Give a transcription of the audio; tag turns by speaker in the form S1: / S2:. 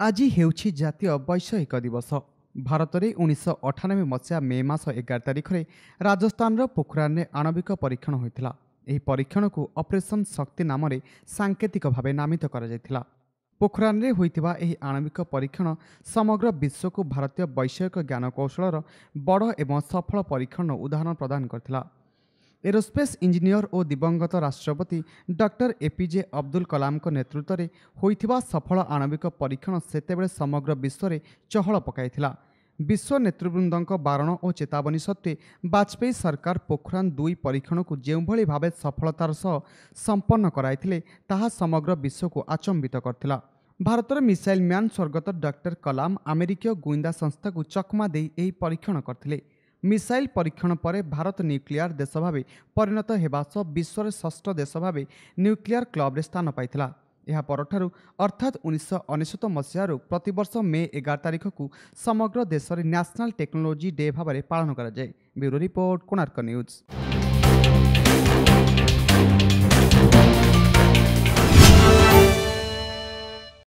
S1: ଆଜି ହେଉଛି ଜାତୀୟ ବୈଷୟିକ ଦିବସ। ଭାରତରେ 1998 ମସିହା ମେ ମାସ 11 ତାରିଖରେ ରାଜସ୍ଥାନର ପୋଖରାନରେ ଆଣବିକ ପରୀକ୍ଷଣ ହୋଇଥିଲା। ଏହି ପରୀକ୍ଷଣକୁ ଅପରେସନ୍ ଶକ୍ତି ନାମରେ ସାଙ୍କେତିକ ଭାବେ ନାମିତ କରାଯାଇଥିଲା। ପୋଖରାନରେ ହୋଇଥିବା ଏହି ଆଣବିକ ପରୀକ୍ଷଣ ସମଗ୍ର ବିଶ୍ୱକୁ ଭାରତୀୟ ବୈଷୟିକ ଜ୍ଞାନକୌଶଳର ବଡ଼ ଏବଂ ସଫଳ ପରୀକ୍ଷଣର ଉଦାହରଣ ପ୍ରଦାନ କରିଥିଲା। ଏରୋସ୍ପେସ୍ ଇଞ୍ଜିନିୟର ଓ ଦିବଂଗତ ରାଷ୍ଟ୍ରପତି ଡକ୍ଟର ଏପିଜେ ଅବଦୁଲ କଲାମଙ୍କ ନେତୃତ୍ୱରେ ହୋଇଥିବା ସଫଳ ଆଣବିକ ପରୀକ୍ଷଣ ସେତେବେଳେ ସମଗ୍ର ବିଶ୍ୱରେ ଚହଳ ପକାଇଥିଲା। ବିଶ୍ୱ ନେତୃବୃନ୍ଦଙ୍କ ବାରଣ ଓ ଚେତାବନୀ ସତ୍ତ୍ୱେ ବାଜପେୟୀ ସରକାର ପୋଖରାନ-2 ପରୀକ୍ଷଣକୁ ଯେଉଁଭଳି ଭାବେ ସଫଳତାର ସହ ସମ୍ପନ୍ନ କରାଇଥିଲେ ତାହା ସମଗ୍ର ବିଶ୍ୱକୁ ଆଚମ୍ବିତ କରିଥିଲା। ଭାରତର ମିସାଇଲ୍ ମ୍ୟାନ୍ ସ୍ୱର୍ଗତ ଡକ୍ଟର କଲାମ ଆମେରିକୀୟ ଗୁଇନ୍ଦା ସଂସ୍ଥାକୁ ଚକମା ଦେଇ ଏହି ପରୀକ୍ଷଣ କରିଥିଲେ। ମିସାଇଲ୍ ପରୀକ୍ଷଣ ପରେ ଭାରତ ନ୍ୟୁକ୍ଲିୟାର ଦେଶ ଭାବେ ପରିଣତ ହେବା ସହ ବିଶ୍ୱର ଷଷ୍ଠ ଦେଶ ଭାବେ ନ୍ୟୁକ୍ଲିୟାର କ୍ଲବରେ ସ୍ଥାନ ପାଇଥିଲା। ଏହା ପରଠାରୁ ଅର୍ଥାତ୍ 1999 ମସିହାରୁ ପ୍ରତିବର୍ଷ ମେ 11 ତାରିଖକୁ ସମଗ୍ର ଦେଶରେ ନ୍ୟାସନାଲ୍ ଟେକ୍ନୋଲୋଜି ଡେ ଭାବରେ ପାଳନ କରାଯାଏ। Bureau report, Konark news.